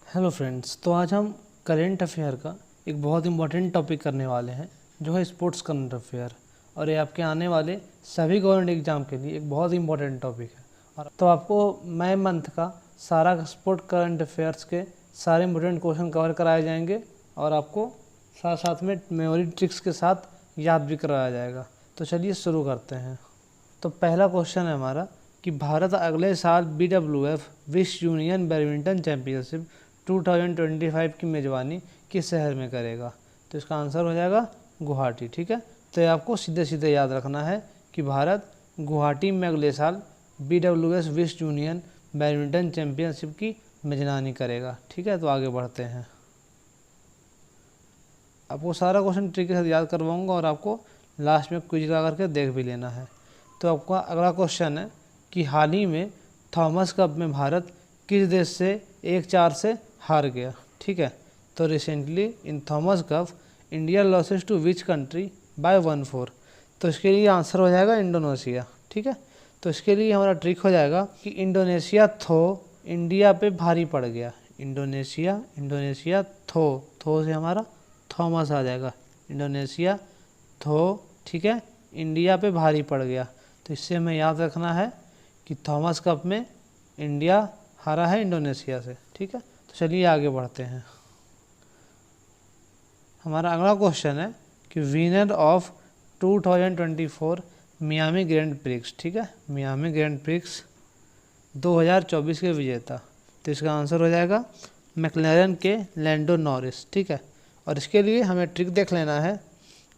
Hello friends, तो आज हम करेंट अफेयर का एक बहुत इंपॉर्टेंट टॉपिक करने वाले हैं जो है स्पोर्ट्स करंट अफेयर। और ये आपके आने वाले सभी गवर्नमेंट एग्जाम के लिए एक बहुत इंपॉर्टेंट टॉपिक है। और तो आपको मई मंथ का सारा स्पोर्ट करंट अफेयर्स के सारे इंपॉर्टेंट क्वेश्चन कवर कराए जाएंगे और आपको साथ साथ में मेमोरी ट्रिक्स के साथ याद भी कराया जाएगा। तो चलिए शुरू करते हैं। तो पहला क्वेश्चन है हमारा कि भारत अगले साल BWF विश्व यूनियन बैडमिंटन चैंपियनशिप 2025 की मेज़बानी किस शहर में करेगा। तो इसका आंसर हो जाएगा गुवाहाटी। ठीक है, तो ये आपको सीधे सीधे याद रखना है कि भारत गुवाहाटी में अगले साल BWF विश्व यूनियन बैडमिंटन चैंपियनशिप की मेज़बानी करेगा। ठीक है, तो आगे बढ़ते हैं। आपको सारा क्वेश्चन ट्रिक के साथ याद करवाऊंगा और आपको लास्ट में क्विज लगा करके देख भी लेना है। तो आपका अगला क्वेश्चन है कि हाल ही में थॉमस कप में भारत किस देश से 1-4 से हार गया। ठीक है, तो recently in Thomas Cup India loses to which country by 1-4। तो इसके लिए आंसर हो जाएगा इंडोनेशिया। ठीक है, तो इसके लिए हमारा ट्रिक हो जाएगा कि इंडोनेशिया इंडिया पे भारी पड़ गया। इंडोनेशिया थो से हमारा थॉमस आ जाएगा। इंडोनेशिया ठीक है, इंडिया पे भारी पड़ गया। तो इससे हमें याद रखना है कि थॉमस कप में इंडिया हारा है इंडोनेशिया से। ठीक है, तो चलिए आगे बढ़ते हैं। हमारा अगला क्वेश्चन है कि winner of 2024 Miami grand prix. ठीक है, मियामी ग्रैंड प्रिक्स 2024 के विजेता। तो इसका आंसर हो जाएगा मैक्लेरन के लैंडो नॉरिस। ठीक है, और इसके लिए हमें ट्रिक देख लेना है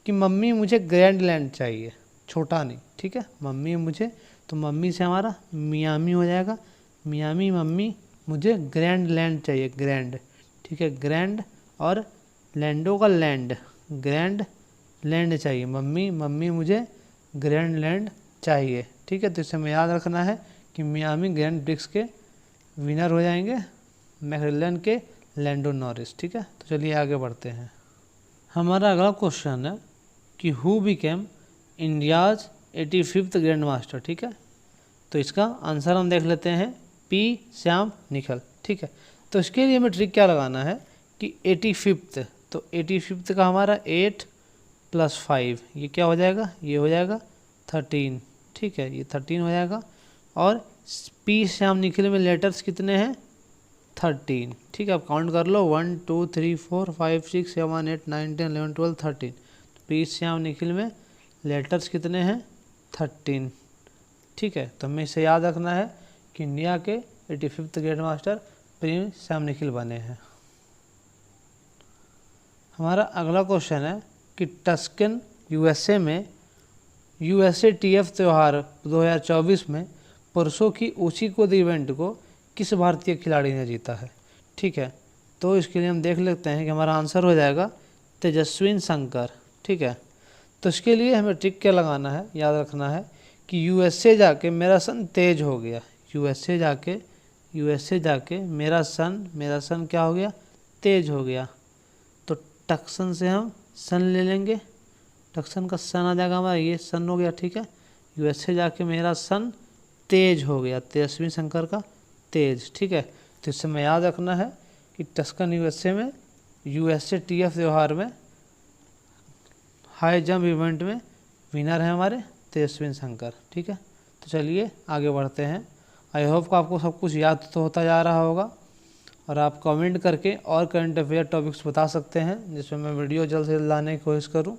कि मम्मी मुझे ग्रैंड लैंड चाहिए, छोटा नहीं। ठीक है, मम्मी मुझे, तो मम्मी से हमारा मियामी हो जाएगा। मियामी मम्मी मुझे ग्रैंड लैंड चाहिए, ग्रैंड। ठीक है, ग्रैंड और लैंडो का लैंड, ग्रैंड लैंड चाहिए। मम्मी मुझे ग्रैंड लैंड चाहिए। ठीक है, तो इसे हमें याद रखना है कि मियामी ग्रैंड प्रिक्स के विनर हो जाएंगे मैक्लेरन के लैंडो नॉरिस। ठीक है, तो चलिए आगे बढ़ते हैं। हमारा अगला क्वेश्चन है कि who became India's 85th grand master. ठीक है, तो इसका आंसर हम देख लेते हैं पी श्याम निखल। ठीक है, तो इसके लिए हमें ट्रिक क्या लगाना है कि 85th, तो 85th का हमारा 8 + 5 ये क्या हो जाएगा, ये हो जाएगा 13। ठीक है, ये 13 हो जाएगा। और पी श्याम निखिल में लेटर्स कितने हैं, 13। ठीक है, आप काउंट कर लो 1 2 3 4 5 6 7 8 9 10 11 12 13। पी श्याम निखिल में लेटर्स कितने हैं, 13। ठीक है, तो हमें इसे याद रखना है कि इंडिया के 85th grand master P Shyam Nikhil बने हैं। हमारा अगला क्वेश्चन है कि टस्कन USA में USATF त्यौहार 2024 में पुरुषों की ऊंची कूद इवेंट को किस भारतीय खिलाड़ी ने जीता है। ठीक है, तो इसके लिए हम देख लेते हैं कि हमारा आंसर हो जाएगा तेजस्विन शंकर। ठीक है, तो इसके लिए हमें ट्रिक क्या लगाना है, याद रखना है कि USA जाके मेरा सन तेज हो गया। USA जाके मेरा सन क्या हो गया, तेज हो गया। तो टक्सन से हम सन ले लेंगे, टक्सन का सन आ जाएगा हमारा, ये सन हो गया। ठीक है, USA जाके मेरा सन तेज हो गया, तेजस्वी शंकर का तेज। ठीक है, तो इससे हमें याद रखना है कि टस्कन USA में USATF त्यौहार में हाई जंप इवेंट में विनर है हमारे तेजस्वी शंकर। ठीक है, तो चलिए आगे बढ़ते हैं। आई होप आपको सब कुछ याद तो होता जा रहा होगा और आप कमेंट करके और करंट अफेयर टॉपिक्स बता सकते हैं जिसमें मैं वीडियो जल्द से जल्द लाने की कोशिश करूं।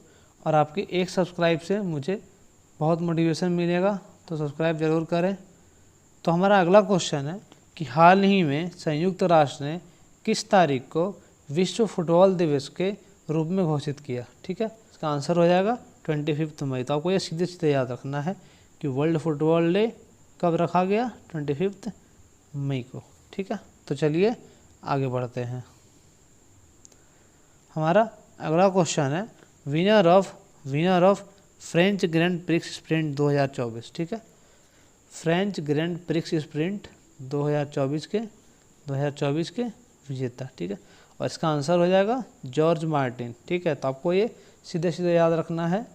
और आपके एक सब्सक्राइब से मुझे बहुत मोटिवेशन मिलेगा, तो सब्सक्राइब ज़रूर करें। तो हमारा अगला क्वेश्चन है कि हाल ही में संयुक्त राष्ट्र ने किस तारीख को विश्व फुटबॉल दिवस के रूप में घोषित किया। ठीक है, इसका आंसर हो जाएगा 25 मई। तो आपको ये सीधे सीधे याद रखना है कि वर्ल्ड फुटबॉल डे कब रखा गया, 25 मई को। ठीक है, तो चलिए आगे बढ़ते हैं। हमारा अगला क्वेश्चन है winner of French grand prix sprint 2024। ठीक है, फ्रेंच ग्रैंड प्रिक्स स्प्रिंट 2024 के विजेता। ठीक है, और इसका आंसर हो जाएगा जॉर्ज मार्टिन। ठीक है, तो आपको ये सीधे सीधे याद रखना है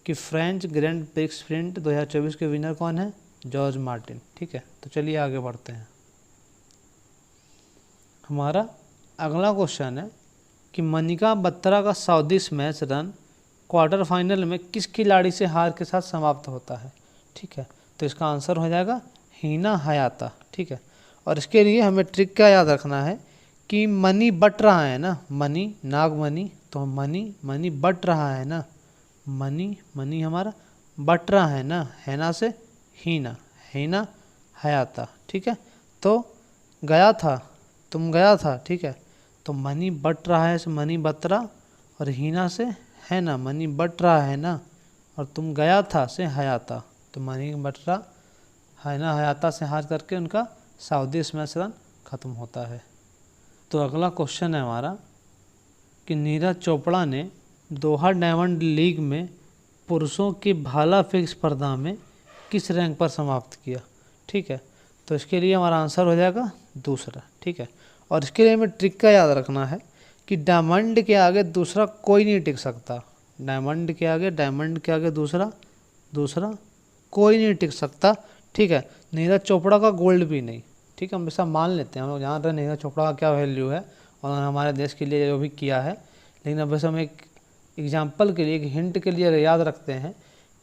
कि फ्रेंच ग्रैंड प्रिक्स स्प्रिंट 2024 के विनर कौन है, जॉर्ज मार्टिन। ठीक है, तो चलिए आगे बढ़ते हैं। हमारा अगला क्वेश्चन है कि मनिका बत्रा का 120 मैच रन क्वार्टर फाइनल में किस खिलाड़ी से हार के साथ समाप्त होता है। ठीक है, तो इसका आंसर हो जाएगा हिना हयाता। ठीक है, और इसके लिए हमें ट्रिक क्या याद रखना है कि मनी बट रहा है ना, मनी नागमणि, तो मनी बट रहा है ना, मनी हमारा बट रहा है ना, हैना से हिना हयाता। ठीक है, तो गया था, तुम गया था। ठीक है, तो मनी बट रहा है से मनी बत्रा, और हिना से है ना, मनी बट रहा है ना, और तुम गया था से हयाता, तो मनी बटरा है ना हयाता से हार करके उनका 120 मैच रन खत्म होता है। तो अगला क्वेश्चन है हमारा कि नीरज चोपड़ा ने दोहा डायमंड लीग में पुरुषों की भाला फेंक स्पर्धा में किस रैंक पर समाप्त किया। ठीक है, तो इसके लिए हमारा आंसर हो जाएगा दूसरा। ठीक है, और इसके लिए हमें ट्रिक का याद रखना है कि डायमंड के आगे दूसरा कोई नहीं टिक सकता, डायमंड के आगे दूसरा कोई नहीं टिक सकता। ठीक है, नीरज चोपड़ा का गोल्ड भी नहीं। ठीक है, हम ऐसा मान लेते हैं, हम लोग जान रहे हैं नीरज चोपड़ा का क्या वैल्यू है और हमारे देश के लिए जो भी किया है, लेकिन अब वैसे हम एक एग्जाम्पल के लिए, एक हिंट के लिए याद रखते हैं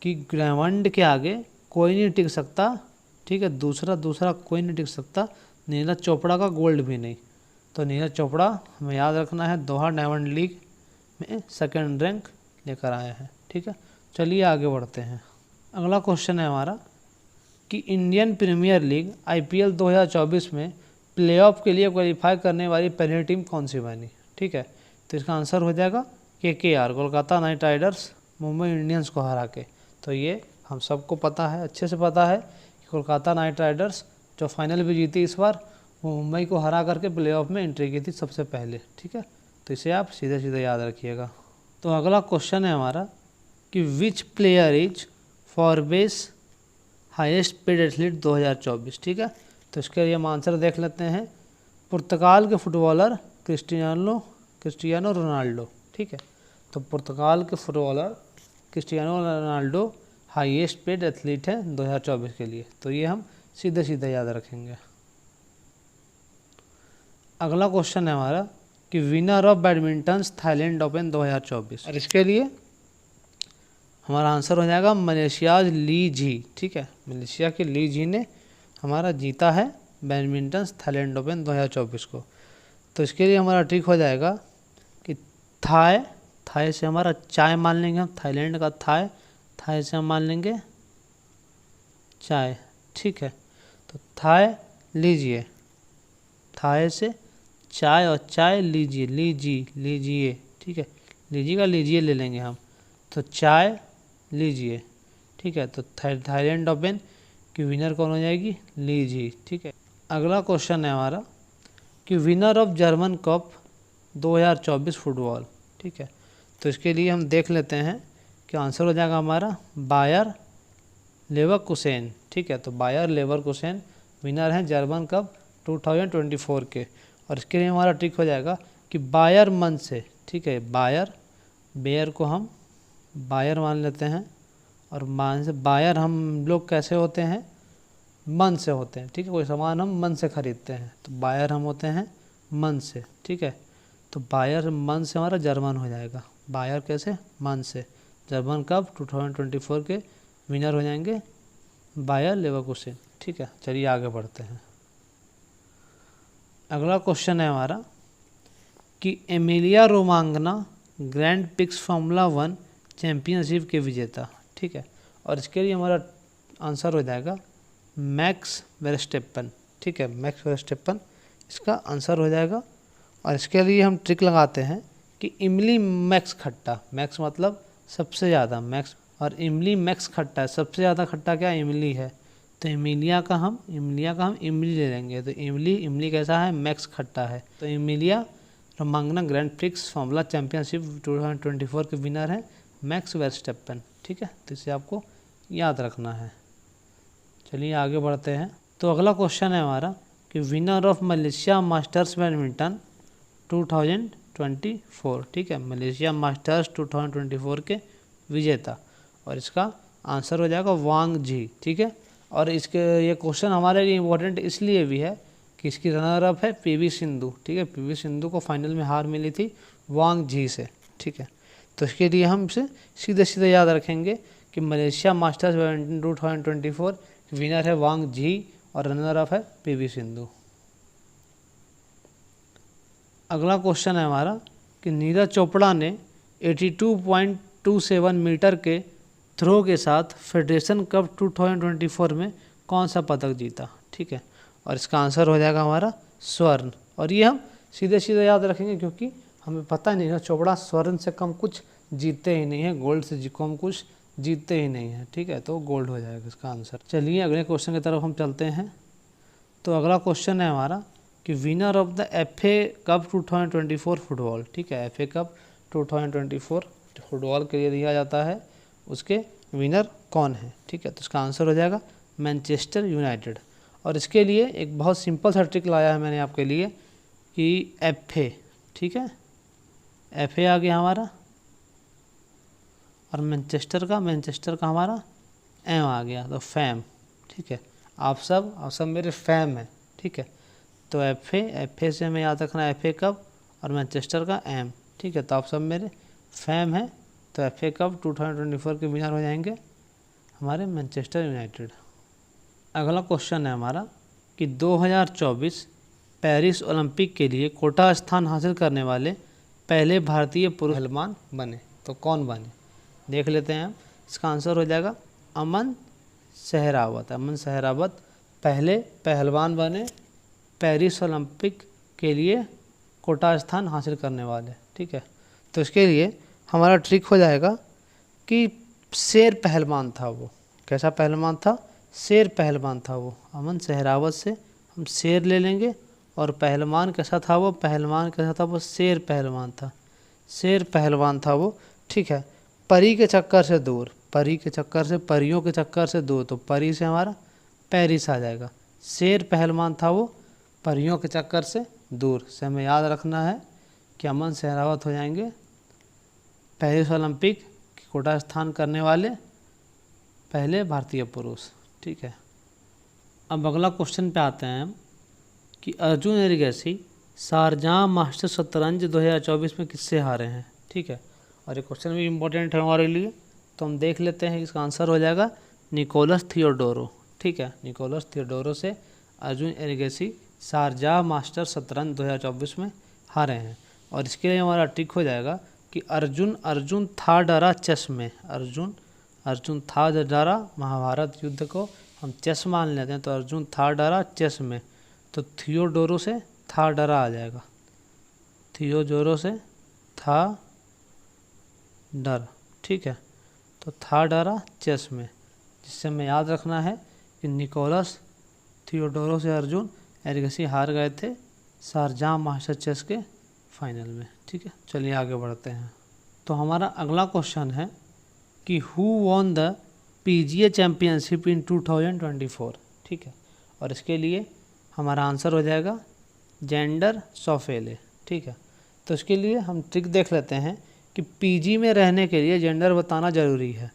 कि डायमंड के आगे कोई नहीं टिक सकता। ठीक है, दूसरा कोई नहीं टिक सकता, नीरज चोपड़ा का गोल्ड भी नहीं। तो नीरज चोपड़ा हमें याद रखना है दोहा डायमंड लीग में सेकंड रैंक लेकर आए हैं। ठीक है, चलिए आगे बढ़ते हैं। अगला क्वेश्चन है हमारा कि इंडियन प्रीमियर लीग IPL 2024 में प्लेऑफ के लिए क्वालिफाई करने वाली पहली टीम कौन सी बनी। ठीक है, तो इसका आंसर हो जाएगा KKR, Kolkata night Riders, Mumbai Indians को हरा के। तो ये हम सबको पता है, अच्छे से पता है कि कोलकाता नाइट राइडर्स जो फाइनल भी जीती इस बार, वो मुंबई को हरा करके प्लेऑफ में एंट्री की थी सबसे पहले। ठीक है, तो इसे आप सीधे याद रखिएगा। तो अगला क्वेश्चन है हमारा कि which player is Forbes highest paid athlete 2024। ठीक है, तो इसके लिए हम आंसर देख लेते हैं। पुर्तगाल के फुटबॉलर क्रिस्टियानो रोनाल्डो। ठीक है, तो पुर्तगाल के footballer Cristiano Ronaldo highest paid athlete है 2024 के लिए, तो ये हम सीधे याद रखेंगे। अगला क्वेश्चन है हमारा कि winner of badminton Thailand open 2024, और इसके लिए हमारा आंसर हो जाएगा मलेशिया ली जी। ठीक है, मलेशिया के ली जी ने हमारा जीता है बैडमिंटन थाईलैंड ओपन 2024 को। तो इसके लिए हमारा ट्रिक हो जाएगा कि थाई से हमारा चाय मान लेंगे हम, थाईलैंड का थाई से हम मान लेंगे चाय। ठीक है, तो थाई लीजिए, थाई से चाय और चाय लीजिए। ठीक है, लीजिए का लीजिए ले लेंगे हम, तो चाय लीजिए। ठीक है, तो थाईलैंड ओपन की विनर कौन हो जाएगी, लीजी। ठीक है, अगला क्वेश्चन है हमारा कि winner of German cup 2024 football. ठीक है, तो इसके लिए हम देख लेते हैं कि आंसर हो जाएगा हमारा बायर लेवरकुसेन। ठीक है, तो बायर लेवरकुसेन विनर हैं जर्मन कप 2024 के, और इसके लिए हमारा ट्रिक हो जाएगा कि बायर मन से। ठीक है, बेयर को हम बायर मान लेते हैं, और मान से बायर हम लोग कैसे होते हैं, मन से होते हैं। ठीक है, कोई सामान हम मन से खरीदते हैं, तो बायर हम होते हैं मन से। ठीक है, तो बायर मन से हमारा जर्मन हो जाएगा, बायर कैसे, मन से। जर्मन कप 2024 के विनर हो जाएंगे बायर लेवरकुसेन। ठीक है, चलिए आगे बढ़ते हैं। अगला क्वेश्चन है हमारा कि Emilia Romagna Grand Prix Formula 1 championship के विजेता। ठीक है, और इसके लिए हमारा आंसर हो जाएगा मैक्स वर्स्टेपन। ठीक है, मैक्स वर्स्टेपन इसका आंसर हो जाएगा, और इसके लिए हम ट्रिक लगाते हैं कि इमली मैक्स खट्टा, मैक्स मतलब सबसे ज़्यादा, मैक्स और इमली मैक्स खट्टा है, सबसे ज़्यादा खट्टा क्या इमली है, तो इमलिया का हम इमली ले लेंगे। तो इमली कैसा है, मैक्स खट्टा है। तो Emilia Romagna Grand Prix Formula championship 2024 के विनर हैं मैक्स वर्स्टेपन। ठीक है, तो इसे आपको याद रखना है। चलिए आगे बढ़ते हैं। तो अगला क्वेश्चन है हमारा कि winner of Malaysia masters badminton 2024। ठीक है, मलेशिया मास्टर्स 2024 के विजेता, और इसका आंसर हो जाएगा वांग जी। ठीक है, और इसके ये क्वेश्चन हमारे लिए इम्पोर्टेंट इसलिए भी है किसकी रनर अप है? पीवी सिंधु, ठीक है। पीवी सिंधु को फाइनल में हार मिली थी वांग झी से, ठीक है। तो इसके लिए हम इसे सीधे सीधे याद रखेंगे कि मलेशिया मास्टर्स बैडमिंटन 2024 विनर है वांग झी और रनर अप है पीवी सिंधु। अगला क्वेश्चन है हमारा कि नीरज चोपड़ा ने 82.27 मीटर के थ्रो के साथ फेडरेशन कप 2024 में कौन सा पदक जीता, ठीक है। और इसका आंसर हो जाएगा हमारा स्वर्ण। और ये हम सीधे सीधे याद रखेंगे क्योंकि हमें पता नहीं है चोपड़ा स्वर्ण से कम कुछ जीतते ही नहीं है, गोल्ड से कम कुछ जीतते ही नहीं है, ठीक है। तो गोल्ड हो जाएगा इसका आंसर। चलिए अगले क्वेश्चन की तरफ हम चलते हैं। तो अगला क्वेश्चन है हमारा कि winner of the FA cup 2024 football, ठीक है। FA कप 2024 फुटबॉल के लिए दिया जाता है, उसके विनर कौन है, ठीक है। तो इसका आंसर हो जाएगा मैनचेस्टर यूनाइटेड। और इसके लिए एक बहुत सिंपल सा ट्रिक लाया है मैंने आपके लिए कि FA, ठीक है, FA आ गया हमारा और मैनचेस्टर का हमारा एम आ गया, तो फैम, ठीक है। आप सब मेरे फैम है, ठीक है। तो FA से हमें याद रखना है FA कप और मैनचेस्टर का एम, ठीक है। तो आप सब मेरे फैम है, तो FA कप 2024 के विनर हो जाएंगे हमारे मैनचेस्टर यूनाइटेड। अगला क्वेश्चन है हमारा कि 2024 पेरिस ओलंपिक के लिए कोटा स्थान हासिल करने वाले पहले भारतीय पुरुष पहलवान बने, तो कौन बने, देख लेते हैं हम। इसका आंसर हो जाएगा अमन सहरावत। अमन सहरावत पहले पहलवान बने पेरिस ओलंपिक के लिए कोटा स्थान हासिल करने वाले, ठीक है। तो इसके लिए हमारा ट्रिक हो जाएगा कि शेर पहलवान था वो। कैसा पहलवान था? शेर पहलवान था वो। अमन सहरावत से हम शेर ले लेंगे और पहलवान कैसा था वो? पहलवान कैसा था वो? शेर पहलवान था, शेर पहलवान था वो, ठीक है। परी के चक्कर से दूर, परी के चक्कर से, परियों के चक्कर से दूर, तो परी से हमारा पेरिस आ जाएगा। शेर पहलवान था वो, परियों के चक्कर से दूर से हमें याद रखना है कि अमन सहरावत हो जाएंगे पेरिस ओलंपिक की कोटा स्थान करने वाले पहले भारतीय पुरुष, ठीक है। अब अगला क्वेश्चन पे आते हैं हम कि अर्जुन एरिगैसी शारजाह मास्टर शतरंज 2024 में किससे हारे हैं, ठीक है। और ये क्वेश्चन भी इम्पोर्टेंट है हमारे लिए, तो हम देख लेते हैं। इसका आंसर हो जाएगा निकोलस थियोडोरो, ठीक है। निकोलस थियोडोरो से अर्जुन एरिगैसी शारजाह मास्टर शतरंज 2024 में हारे हैं। और इसके लिए हमारा ट्रिक हो जाएगा कि अर्जुन था डरा चेस में। अर्जुन था डरा, महाभारत युद्ध को हम चेस मान लेते हैं, तो अर्जुन था डरा चेस में, तो थियोडोरो से था डरा आ जाएगा। थियोडोरो से था डर, ठीक है। तो था डरा चेस में, जिससे हमें याद रखना है कि निकोलस थियोडोरो से अर्जुन एरिगैसी हार गए थे शारजाह मास्टर चेस के फाइनल में, ठीक है। चलिए आगे बढ़ते हैं। तो हमारा अगला क्वेश्चन है कि who won the PGA championship in 2024, ठीक है। और इसके लिए हमारा आंसर हो जाएगा जेंडर सॉफेले, ठीक है। तो इसके लिए हम ट्रिक देख लेते हैं कि PG में रहने के लिए जेंडर बताना ज़रूरी है।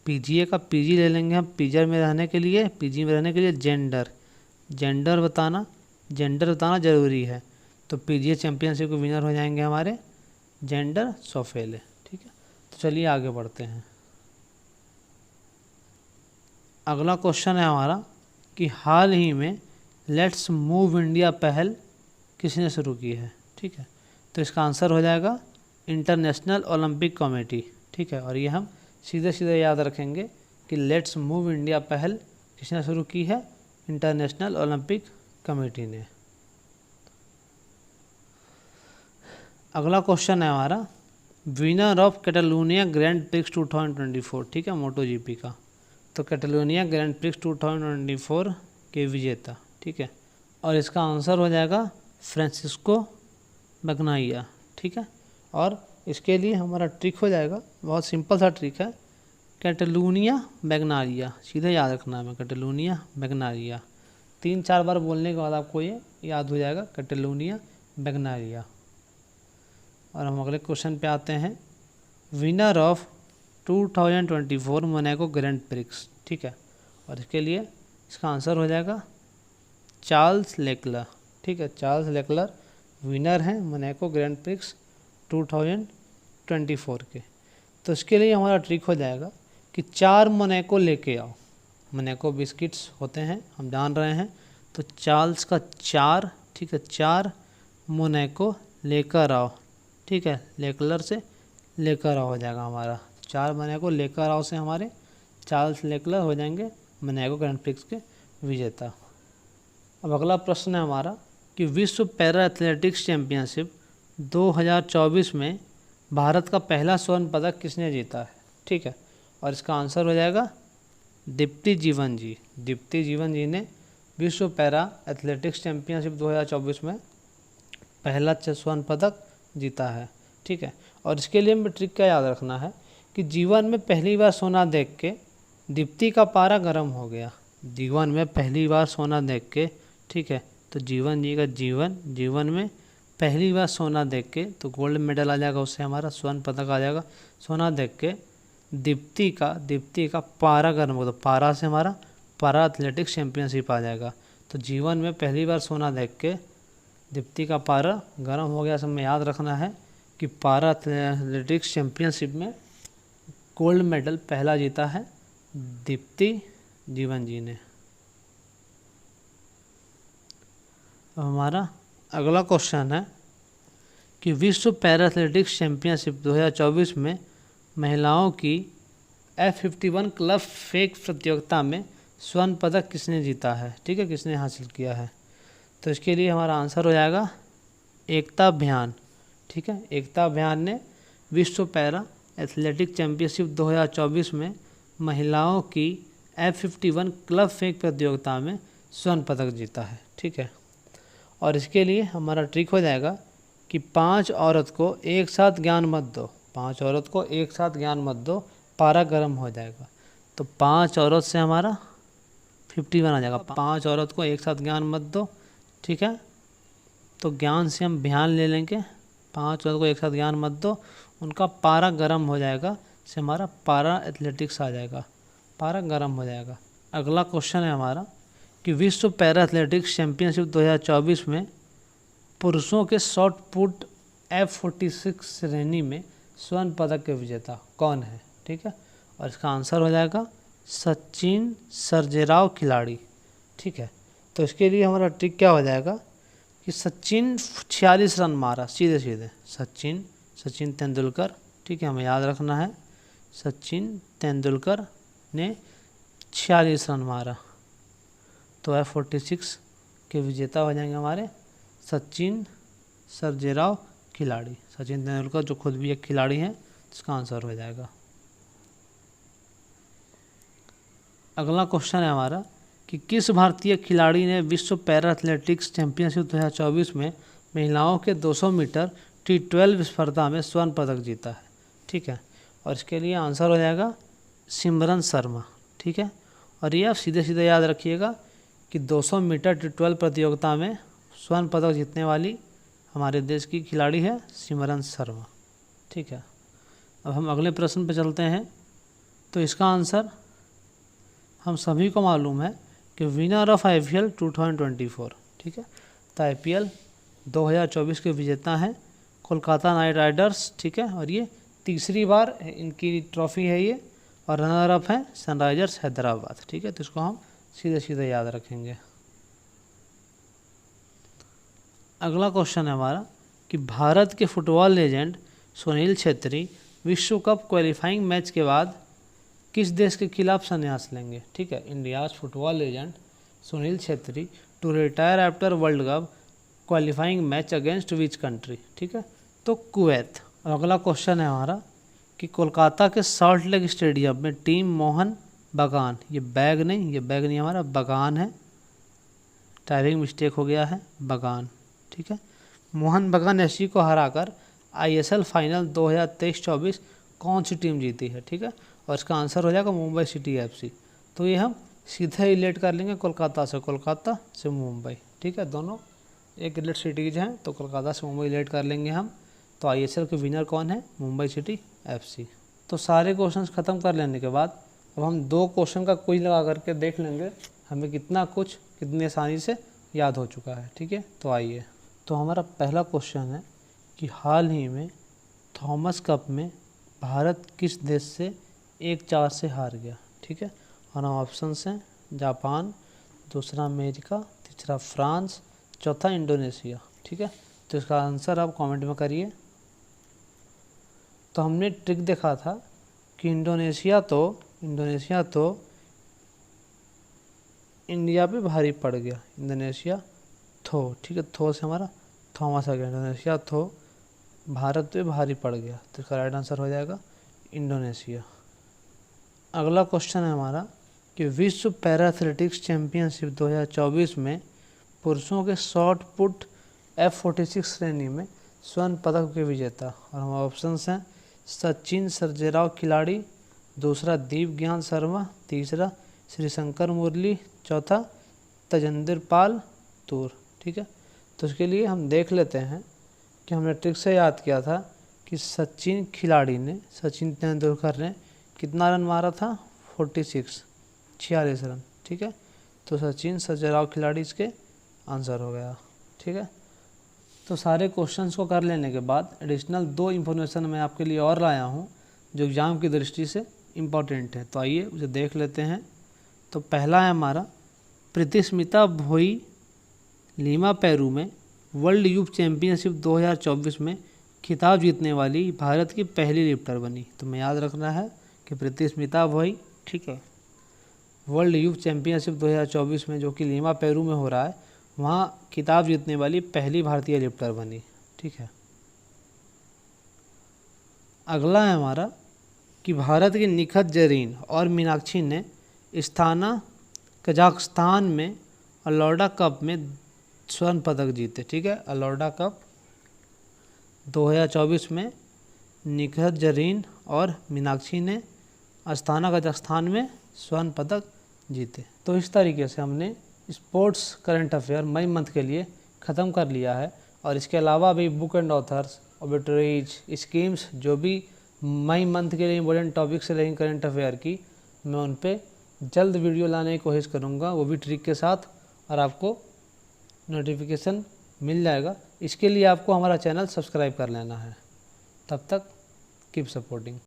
PGA का PG ले लेंगे हम, PG में रहने के लिए जेंडर बताना ज़रूरी है। तो PGA चैम्पियनशिप के विनर हो जाएंगे हमारे जेंडर सॉफेले, ठीक है। तो चलिए आगे बढ़ते हैं। अगला क्वेश्चन है हमारा कि हाल ही में लेट्स मूव इंडिया पहल किसने शुरू की है, ठीक है। तो इसका आंसर हो जाएगा इंटरनेशनल ओलंपिक कमेटी, ठीक है। और ये हम सीधे सीधे याद रखेंगे कि लेट्स मूव इंडिया पहल किसने शुरू की है? इंटरनेशनल ओलंपिक कमेटी ने। अगला क्वेश्चन है हमारा winner of Catalonia grand prix 2024, ठीक है, मोटो GP का। तो कैटालोनिया ग्रैंड प्रिक्स 2024 के विजेता, ठीक है। और इसका आंसर हो जाएगा फ्रांसिस्को बैग्नाया, ठीक है। और इसके लिए हमारा ट्रिक हो जाएगा, बहुत सिंपल सा ट्रिक है, कैटालोनिया बैग्नारिया, सीधे याद रखना है, कैटालोनिया बैग्नारिया। 3-4 बार बोलने के बाद आपको ये याद हो जाएगा, कैटालोनिया बैग्नारिया। और हम अगले क्वेश्चन पे आते हैं winner of 2024 Monaco grand prix, ठीक है। और इसके लिए इसका आंसर हो जाएगा चार्ल्स लेक्लर, ठीक है। चार्ल्स लेक्लर विनर हैं मोनाको ग्रैंड प्रिक्स 2024 के। तो इसके लिए हमारा ट्रिक हो जाएगा कि 4 मोनाको लेके आओ। मोनाको बिस्किट्स होते हैं, हम जान रहे हैं, तो चार्ल्स का 4, ठीक है, 4 मोनाको लेकर आओ, ठीक है, लेक्लर से लेकर आओ हो जाएगा हमारा। 4 मोनाको लेकर आओ से हमारे चार्ल्स लेक्लर हो जाएंगे मोनाको ग्रैंड प्रिक्स के विजेता। अब अगला प्रश्न है हमारा कि विश्व पैरा एथलेटिक्स चैंपियनशिप 2024 में भारत का पहला स्वर्ण पदक किसने जीता है, ठीक है। और इसका आंसर हो जाएगा दीप्ति जीवन जी। दीप्ति जीवन जी ने विश्व पैरा एथलेटिक्स चैंपियनशिप 2024 में पहला स्वर्ण पदक जीता है, ठीक है। और इसके लिए हमें ट्रिक क्या याद रखना है कि जीवन में पहली बार सोना देख के दीप्ति का पारा गर्म हो गया। जीवन में पहली बार सोना देख के, ठीक है, तो जीवन जी का जीवन में पहली बार सोना देख के तो गोल्ड मेडल आ जाएगा, उससे हमारा स्वर्ण पदक आ जाएगा। सोना देख के दीप्ति का पारा गर्म होगा, तो पारा से हमारा पारा एथलेटिक्स चैंपियनशिप आ जाएगा। तो जीवन में पहली बार सोना देख के दीप्ति का पारा गर्म हो गया। सब में याद रखना है कि पारा एथलेटिक्स चैंपियनशिप में गोल्ड मेडल पहला जीता है दीप्ति जीवन जी ने। हमारा अगला क्वेश्चन है कि विश्व पैरा एथलेटिक्स चैंपियनशिप 2024 में महिलाओं की F51 क्लब फेक प्रतियोगिता में स्वर्ण पदक किसने जीता है, ठीक है, किसने हासिल किया है। तो इसके लिए हमारा आंसर हो जाएगा एकता भयान, ठीक है। एकता भयान ने विश्व पैरा एथलेटिक चैंपियनशिप 2024 में महिलाओं की F51 क्लब फेक प्रतियोगिता में स्वर्ण पदक जीता है, ठीक है। और इसके लिए हमारा ट्रिक हो जाएगा कि 5 औरत को एक साथ ज्ञान मत दो, 5 औरत को एक साथ ज्ञान मत दो, पारा गर्म हो जाएगा। तो 5 औरत से हमारा 51 आ जाएगा। 5 औरत को एक साथ ज्ञान मत दो, ठीक है, तो ज्ञान से हम ध्यान ले लेंगे। 5 औरत को एक साथ ज्ञान मत दो, उनका पारा गर्म हो जाएगा, से हमारा पारा एथलेटिक्स आ जाएगा, पारा गर्म हो जाएगा। अगला क्वेश्चन है हमारा कि विश्व पैरा एथलेटिक्स चैंपियनशिप 2024 में पुरुषों के शॉट पुट F46 श्रेणी में स्वर्ण पदक के विजेता कौन है, ठीक है। और इसका आंसर हो जाएगा सचिन सर्जेराव खिलाड़ी, ठीक है। तो इसके लिए हमारा ट्रिक क्या हो जाएगा कि सचिन 46 रन मारा, सीधे सीधे सचिन तेंदुलकर, ठीक है, हमें याद रखना है सचिन तेंदुलकर ने 46 रन मारा। तो F46 के विजेता हो जाएंगे हमारे सचिन सर्जेराव खिलाड़ी। सचिन तेंदुलकर जो खुद भी एक खिलाड़ी हैं, इसका आंसर हो जाएगा। अगला क्वेश्चन है हमारा कि किस भारतीय खिलाड़ी ने विश्व पैरा एथलेटिक्स चैंपियनशिप 2024 में महिलाओं के 200 मीटर T12 स्पर्धा में स्वर्ण पदक जीता है, ठीक है। और इसके लिए आंसर हो जाएगा सिमरन शर्मा, ठीक है। और ये आप सीधे सीधे याद रखिएगा कि 200 मीटर T12 प्रतियोगिता में स्वर्ण पदक जीतने वाली हमारे देश की खिलाड़ी है सिमरन शर्मा, ठीक है। अब हम अगले प्रश्न पर चलते हैं। तो इसका आंसर हम सभी को मालूम है कि विनर ऑफ IPL 2024, ठीक है। तो IPL 2024 के विजेता हैं कोलकाता नाइट राइडर्स, ठीक है। और ये तीसरी बार इनकी ट्रॉफी है ये, और रनर अप है सनराइजर्स हैदराबाद, ठीक है। तो इसको हम सीधे सीधे याद रखेंगे। अगला क्वेश्चन है हमारा कि भारत के फुटबॉल लेजेंड सुनील छेत्री विश्व कप क्वालिफाइंग मैच के बाद किस देश के खिलाफ संन्यास लेंगे, ठीक है। India's football legend Sunil Chhetri to retire after World Cup qualifying match against which country, ठीक है, तो कुवैत। अगला क्वेश्चन है हमारा कि कोलकाता के सॉल्ट लेक स्टेडियम में टीम मोहन बगान, ये बैग नहीं हमारा बगान है, टाइपिंग मिस्टेक हो गया है, बगान, ठीक है। मोहन बगान FC को हराकर ISL फाइनल 2023-24 कौन सी टीम जीती है, ठीक है। और इसका आंसर हो जाएगा मुंबई सिटी FC। तो ये हम सीधे रिलेट कर लेंगे कोलकाता से मुंबई, ठीक है, दोनों एक रिलेट सिटीज़ हैं, तो कोलकाता से मुंबई रिलेट कर लेंगे हम। तो ISL के विनर कौन है, मुंबई सिटी FC। तो सारे क्वेश्चंस ख़त्म कर लेने के बाद अब हम 2 क्वेश्चन का क्विज लगा करके देख लेंगे हमें कितनी आसानी से याद हो चुका है। ठीक है, तो आइए, तो हमारा पहला क्वेश्चन है कि हाल ही में थॉमस कप में भारत किस देश से 1-4 से हार गया। ठीक है, और ऑप्शंस हैं जापान, दूसरा अमेरिका, तीसरा फ्रांस, चौथा इंडोनेशिया। ठीक है, तो इसका आंसर आप कमेंट में करिए। तो हमने ट्रिक देखा था कि इंडोनेशिया तो इंडिया पे भारी पड़ गया, इंडोनेशिया थो। ठीक है, थो से हमारा थॉमस आ गया, इंडोनेशिया थो भारत पे भारी पड़ गया, तो इसका राइट आंसर हो जाएगा इंडोनेशिया। अगला क्वेश्चन है हमारा कि विश्व पैरा एथलेटिक्स चैंपियनशिप 2024 में पुरुषों के शॉट पुट F46 श्रेणी में स्वर्ण पदक के विजेता, और हमारे ऑप्शंस हैं सचिन सर्जेराव खिलाड़ी, दूसरा दीप ज्ञान शर्मा, तीसरा श्रीशंकर मुरली, चौथा तजेंद्र पाल तूर। ठीक है, तो इसके लिए हम देख लेते हैं कि हमने ट्रिक से याद किया था कि सचिन तेंदुलकर ने कितना रन मारा था, 46 रन। ठीक है, तो सचिन सर्जेराव खिलाड़ी इसके आंसर हो गया। ठीक है, तो सारे क्वेश्चंस को कर लेने के बाद एडिशनल 2 इन्फॉर्मेशन मैं आपके लिए और लाया हूँ जो एग्ज़ाम की दृष्टि से इम्पॉर्टेंट है, तो आइए उसे देख लेते हैं। तो पहला है हमारा प्रीतिस्मिता भोई लीमा पेरू में वर्ल्ड यूथ चैम्पियनशिप 2024 में खिताब जीतने वाली भारत की पहली लिफ्टर बनी। तो मैं याद रखना है कि प्रीतिस्मिता भोई, ठीक है, वर्ल्ड यूथ चैम्पियनशिप 2024 में जो कि लीमा पेरू में हो रहा है, वहाँ खिताब जीतने वाली पहली भारतीय लिफ्टर बनी। ठीक है, अगला है हमारा कि भारत की निखत जरीन और मीनाक्षी ने स्थाना कजाकिस्तान में अलोडा कप में स्वर्ण पदक जीते। ठीक है, अलोडा कप 2024 में निखत जरीन और मीनाक्षी ने अस्ताना कजाकिस्तान में स्वर्ण पदक जीते। तो इस तरीके से हमने स्पोर्ट्स करंट अफेयर मई मंथ के लिए ख़त्म कर लिया है, और इसके अलावा भी book and authors, obituaries, schemes, जो भी मई मंथ के लिए इम्पोर्टेंट टॉपिक्स रहेंगे करंट अफेयर की, मैं उन पे जल्द वीडियो लाने की कोशिश करूँगा, वो भी ट्रिक के साथ, और आपको नोटिफिकेशन मिल जाएगा। इसके लिए आपको हमारा चैनल सब्सक्राइब कर लेना है। तब तक कीप सपोर्टिंग।